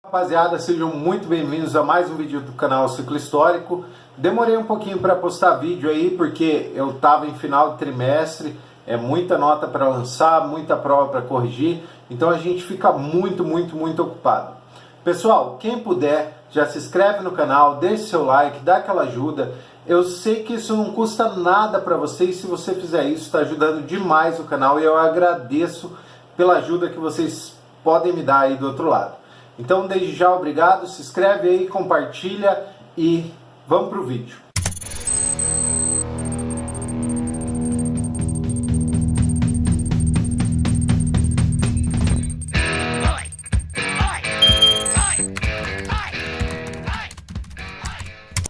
Rapaziada, sejam muito bem-vindos a mais um vídeo do canal Ciclo Histórico. Demorei um pouquinho para postar vídeo aí porque eu estava em final de trimestre, é muita nota para lançar, muita prova para corrigir, então a gente fica muito ocupado. Pessoal, quem puder, já se inscreve no canal, deixe seu like, dá aquela ajuda. Eu sei que isso não custa nada para vocês, se você fizer isso, está ajudando demais o canal e eu agradeço pela ajuda que vocês podem me dar aí do outro lado. Então, desde já, obrigado, se inscreve aí, compartilha e vamos pro vídeo.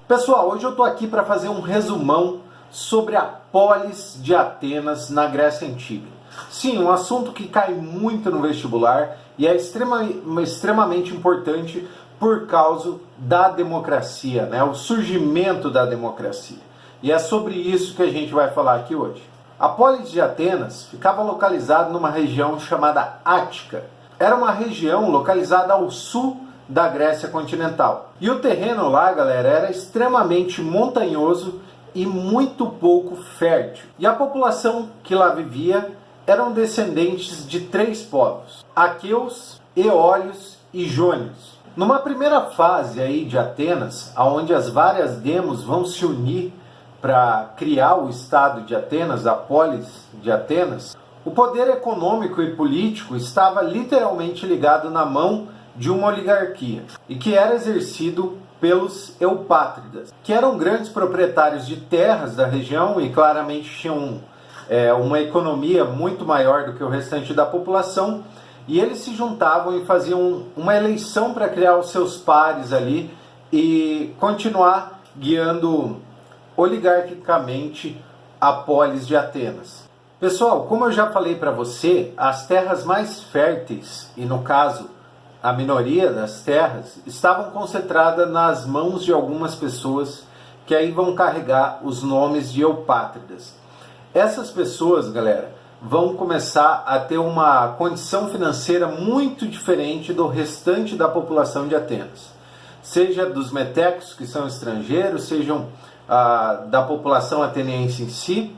Pessoal, hoje eu tô aqui para fazer um resumão sobre a polis de Atenas na Grécia Antiga. Sim, um assunto que cai muito no vestibular e é extremamente importante por causa da democracia, né? O surgimento da democracia. E é sobre isso que a gente vai falar aqui hoje. A polis de Atenas ficava localizada numa região chamada Ática. Era uma região localizada ao sul da Grécia continental. E o terreno lá, galera, era extremamente montanhoso e muito pouco fértil. E a população que lá vivia eram descendentes de três povos: aqueus, eólios e jônios. Numa primeira fase aí de Atenas, onde as várias demos vão se unir para criar o estado de Atenas, a polis de Atenas, o poder econômico e político estava literalmente ligado na mão de uma oligarquia, e que era exercido pelos eupátridas, que eram grandes proprietários de terras da região e claramente tinham uma economia muito maior do que o restante da população, e eles se juntavam e faziam uma eleição para criar os seus pares ali e continuar guiando oligarquicamente a polis de Atenas. Pessoal, como eu já falei para você, as terras mais férteis, e no caso a minoria das terras, estavam concentradas nas mãos de algumas pessoas que aí vão carregar os nomes de eupátridas. Essas pessoas, galera, vão começar a ter uma condição financeira muito diferente do restante da população de Atenas. Seja dos metecos, que são estrangeiros, sejam da população ateniense em si.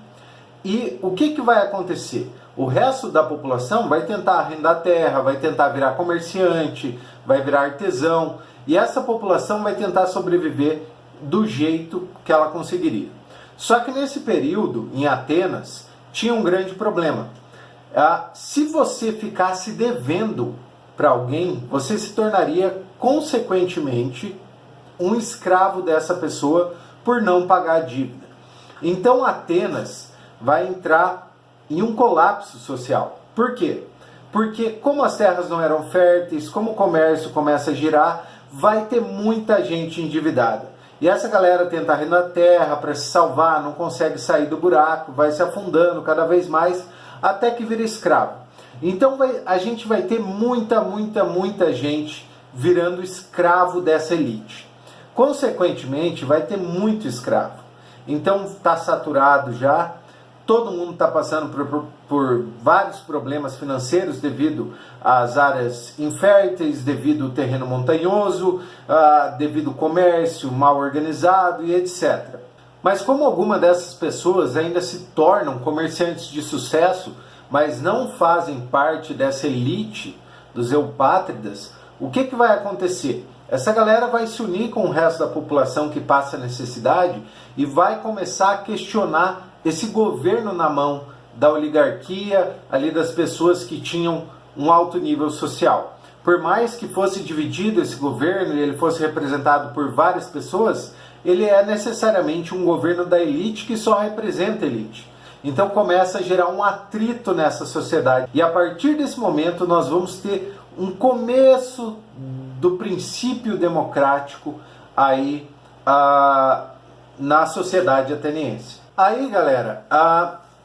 E o que vai acontecer? O resto da população vai tentar arrendar terra, vai tentar virar comerciante, vai virar artesão. E essa população vai tentar sobreviver do jeito que ela conseguiria. Só que nesse período, em Atenas, tinha um grande problema. Se você ficasse devendo para alguém, você se tornaria, consequentemente, um escravo dessa pessoa por não pagar a dívida. Então Atenas vai entrar em um colapso social. Por quê? Porque como as terras não eram férteis, como o comércio começa a girar, vai ter muita gente endividada. E essa galera tenta arrendar terra para se salvar, não consegue sair do buraco, vai se afundando cada vez mais, até que vira escravo. Então a gente vai ter muita gente virando escravo dessa elite. Consequentemente, vai ter muito escravo. Então está saturado já. Todo mundo está passando por vários problemas financeiros devido às áreas inférteis, devido ao terreno montanhoso, devido ao comércio mal organizado e etc. Mas como algumas dessas pessoas ainda se tornam comerciantes de sucesso, mas não fazem parte dessa elite dos eupátridas, o que vai acontecer? Essa galera vai se unir com o resto da população que passa necessidade e vai começar a questionar esse governo na mão da oligarquia, ali das pessoas que tinham um alto nível social. Por mais que fosse dividido esse governo e ele fosse representado por várias pessoas, ele é necessariamente um governo da elite que só representa a elite. Então começa a gerar um atrito nessa sociedade. E a partir desse momento nós vamos ter um começo do princípio democrático aí na sociedade ateniense. Aí, galera,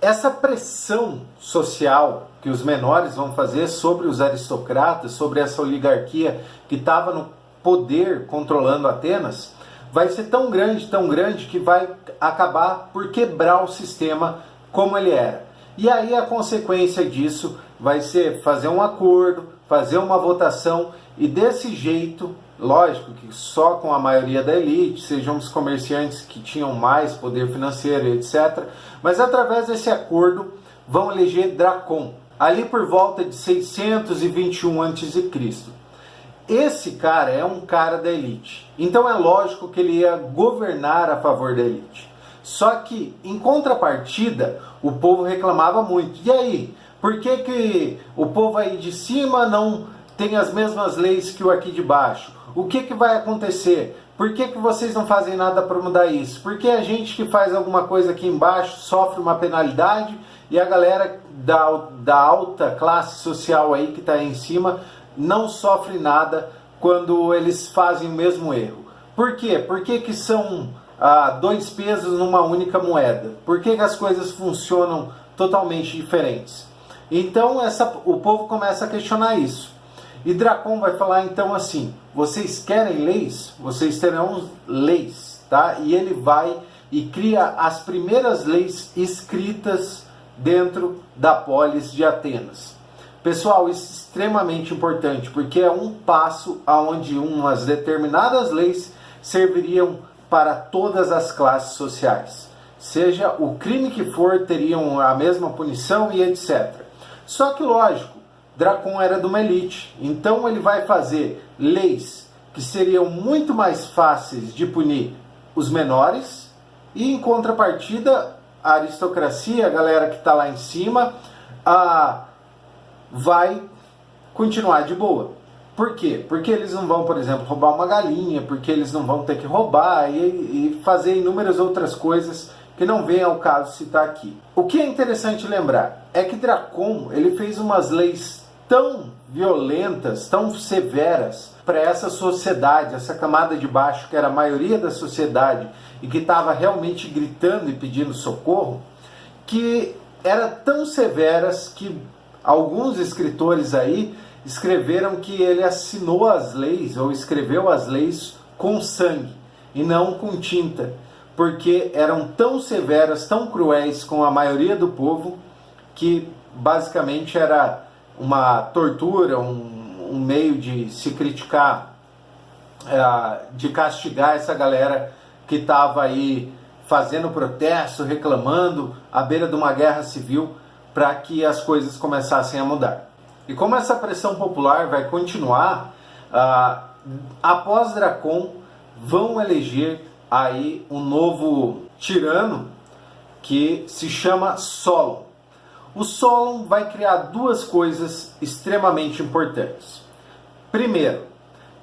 essa pressão social que os menores vão fazer sobre os aristocratas, sobre essa oligarquia que estava no poder controlando Atenas, vai ser tão grande que vai acabar por quebrar o sistema como ele era. E aí a consequência disso vai ser fazer um acordo, fazer uma votação e desse jeito, lógico que só com a maioria da elite, sejam os comerciantes que tinham mais poder financeiro, etc., mas através desse acordo vão eleger Dracon, ali por volta de 621 a.C. Esse cara é um cara da elite, então é lógico que ele ia governar a favor da elite. Só que, em contrapartida, o povo reclamava muito. E aí, por que o povo aí de cima não tem as mesmas leis que o aqui de baixo? O que vai acontecer? Por que vocês não fazem nada para mudar isso? Por que a gente que faz alguma coisa aqui embaixo sofre uma penalidade e a galera da alta classe social aí que está aí em cima não sofre nada quando eles fazem o mesmo erro? Por quê? Por que são dois pesos numa única moeda? Por que as coisas funcionam totalmente diferentes? Então o povo começa a questionar isso. E Dracon vai falar então assim: vocês querem leis? Vocês terão leis, tá? E ele vai e cria as primeiras leis escritas dentro da polis de Atenas. Pessoal, isso é extremamente importante, porque é um passo aonde umas determinadas leis serviriam para todas as classes sociais. Seja o crime que for, teriam a mesma punição e etc. Só que, lógico, Dracon era de uma elite, então ele vai fazer leis que seriam muito mais fáceis de punir os menores, e em contrapartida, a aristocracia, a galera que está lá em cima, vai continuar de boa. Por quê? Porque eles não vão, por exemplo, roubar uma galinha, porque eles não vão ter que roubar e fazer inúmeras outras coisas que não vem ao caso citar aqui. O que é interessante lembrar é que Dracon ele fez umas leis tão violentas, tão severas para essa sociedade, essa camada de baixo que era a maioria da sociedade e que estava realmente gritando e pedindo socorro, que eram tão severas que alguns escritores aí escreveram que ele assinou as leis ou escreveu as leis com sangue e não com tinta, porque eram tão severas, tão cruéis com a maioria do povo, que basicamente era uma tortura, um meio de se criticar, de castigar essa galera que estava aí fazendo protesto, reclamando, à beira de uma guerra civil, para que as coisas começassem a mudar. E como essa pressão popular vai continuar, após Dracon vão eleger aí um novo tirano que se chama Solon. O Solon vai criar duas coisas extremamente importantes. Primeiro,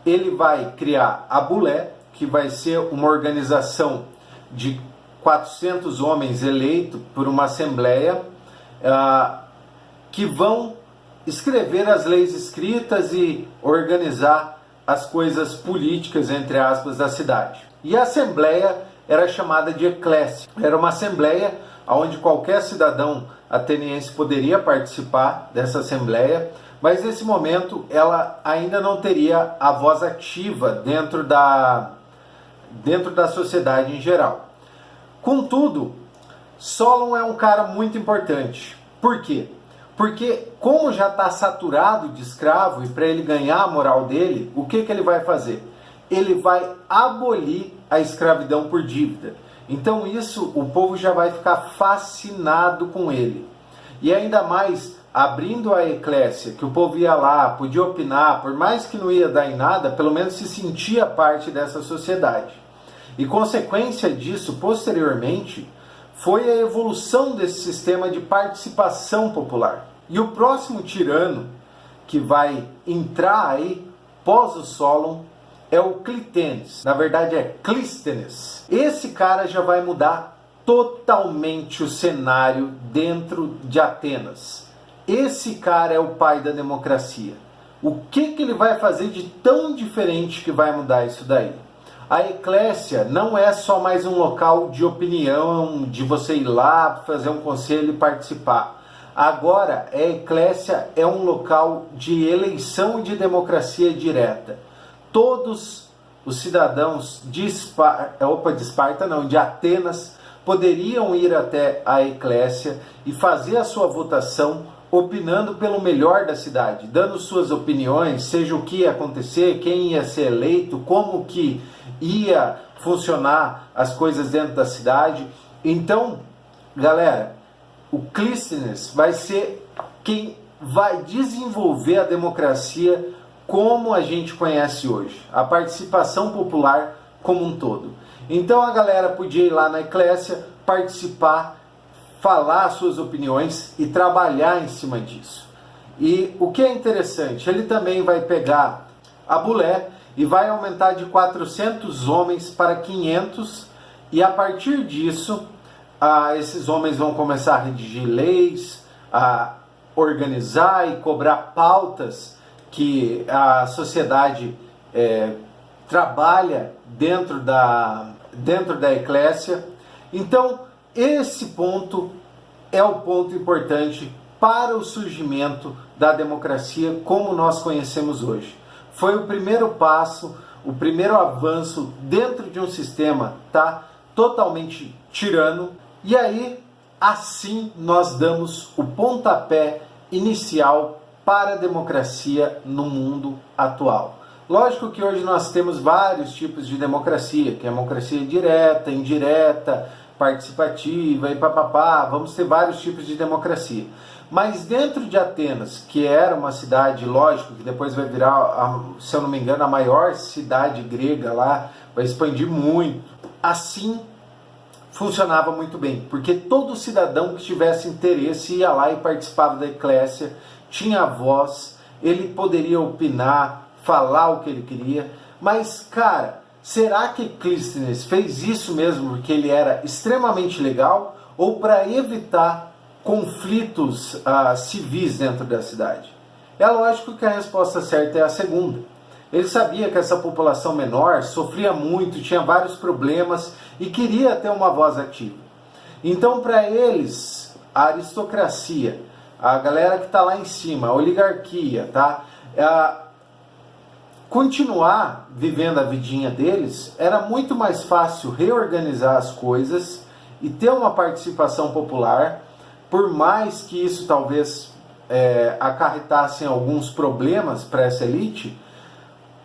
ele vai criar a Bulé, que vai ser uma organização de 400 homens eleitos por uma assembleia, que vão escrever as leis escritas e organizar as coisas políticas, entre aspas, da cidade. E a assembleia era chamada de eclésia. Era uma assembleia onde qualquer cidadão ateniense poderia participar dessa assembleia, mas nesse momento ela ainda não teria a voz ativa dentro da sociedade em geral. Contudo, Solon é um cara muito importante. Por quê? Porque como já está saturado de escravo e para ele ganhar a moral dele, o que ele vai fazer? Ele vai abolir a escravidão por dívida. Então isso, o povo já vai ficar fascinado com ele. E ainda mais, abrindo a eclésia, que o povo ia lá, podia opinar, por mais que não ia dar em nada, pelo menos se sentia parte dessa sociedade. E consequência disso, posteriormente, foi a evolução desse sistema de participação popular. E o próximo tirano que vai entrar aí, pós o Solon, é o Clístenes. Na verdade é Clístenes. Esse cara já vai mudar totalmente o cenário dentro de Atenas. Esse cara é o pai da democracia. O que ele vai fazer de tão diferente que vai mudar isso daí? A eclésia não é só mais um local de opinião, de você ir lá, fazer um conselho e participar. Agora, a eclésia é um local de eleição e de democracia direta. Todos os cidadãos de Atenas poderiam ir até a eclésia e fazer a sua votação opinando pelo melhor da cidade, dando suas opiniões, seja o que ia acontecer, quem ia ser eleito, como que ia funcionar as coisas dentro da cidade. Então, galera, o Clístenes vai ser quem vai desenvolver a democracia como a gente conhece hoje, a participação popular como um todo. Então a galera podia ir lá na Eclésia, participar, falar suas opiniões e trabalhar em cima disso. E o que é interessante, ele também vai pegar a Bulé e vai aumentar de 400 homens para 500, e a partir disso, esses homens vão começar a redigir leis, a organizar e cobrar pautas que a sociedade trabalha dentro da Eclésia. Então, esse ponto é o ponto importante para o surgimento da democracia como nós conhecemos hoje. Foi o primeiro passo, o primeiro avanço dentro de um sistema totalmente tirano. E aí, assim, nós damos o pontapé inicial para a democracia no mundo atual. Lógico que hoje nós temos vários tipos de democracia, que é a democracia direta, indireta, participativa e papapá, vamos ter vários tipos de democracia. Mas dentro de Atenas, que era uma cidade, lógico, que depois vai virar, se eu não me engano, a maior cidade grega lá, vai expandir muito, assim funcionava muito bem, porque todo cidadão que tivesse interesse ia lá e participava da Eclésia, tinha voz, ele poderia opinar, falar o que ele queria. Mas, cara, será que Clístenes fez isso mesmo porque ele era extremamente legal ou para evitar conflitos civis dentro da cidade? É lógico que a resposta certa é a segunda. Ele sabia que essa população menor sofria muito, tinha vários problemas e queria ter uma voz ativa. Então, para eles, a aristocracia, a galera que está lá em cima, a oligarquia, continuar vivendo a vidinha deles, era muito mais fácil reorganizar as coisas e ter uma participação popular, por mais que isso talvez acarretasse alguns problemas para essa elite.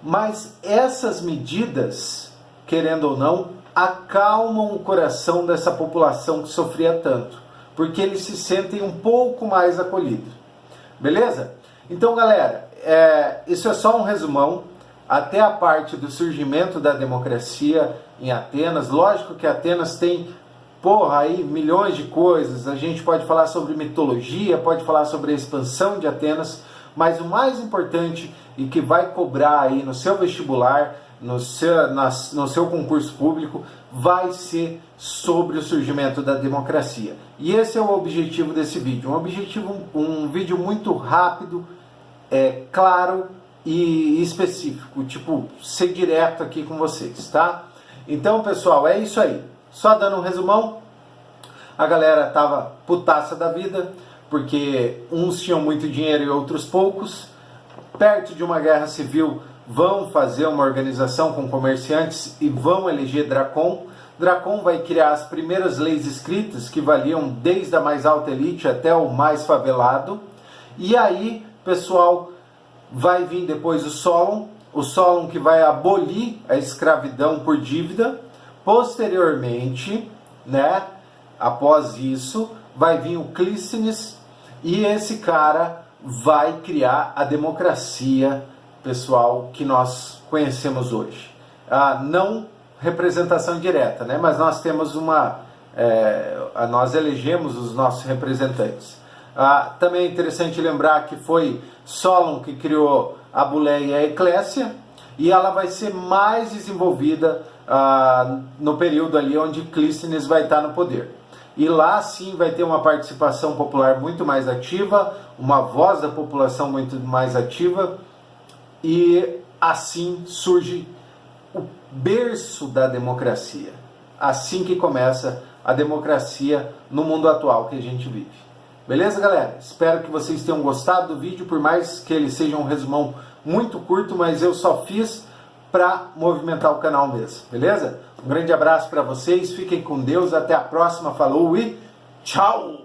Mas essas medidas, querendo ou não, acalmam o coração dessa população que sofria tanto, porque eles se sentem um pouco mais acolhidos. Beleza? Então, galera, isso é só um resumão, até a parte do surgimento da democracia em Atenas. Lógico que Atenas tem, aí milhões de coisas, a gente pode falar sobre mitologia, pode falar sobre a expansão de Atenas, mas o mais importante e que vai cobrar aí no seu vestibular, no seu concurso público, vai ser sobre o surgimento da democracia. E esse é o objetivo desse vídeo, um vídeo muito rápido, claro e específico, ser direto aqui com vocês, tá? Então, pessoal, é isso aí. Só dando um resumão, a galera tava putaça da vida, porque uns tinham muito dinheiro e outros poucos. Perto de uma guerra civil, vão fazer uma organização com comerciantes e vão eleger Dracon. Dracon vai criar as primeiras leis escritas, que valiam desde a mais alta elite até o mais favelado. E aí, pessoal, vai vir depois o Solon que vai abolir a escravidão por dívida. Posteriormente, após isso, vai vir o Clístenes, e esse cara vai criar a democracia, pessoal, que nós conhecemos hoje. Não representação direta, mas nós temos nós elegemos os nossos representantes. Também é interessante lembrar que foi Solon que criou a Bulé e a Eclésia, e ela vai ser mais desenvolvida no período ali onde Clístenes vai estar no poder. E lá sim vai ter uma participação popular muito mais ativa, uma voz da população muito mais ativa, e assim surge o berço da democracia. Assim que começa a democracia no mundo atual que a gente vive. Beleza, galera? Espero que vocês tenham gostado do vídeo, por mais que ele seja um resumão muito curto, mas eu só fiz para movimentar o canal mesmo, beleza? Um grande abraço para vocês, fiquem com Deus, até a próxima, falou e tchau!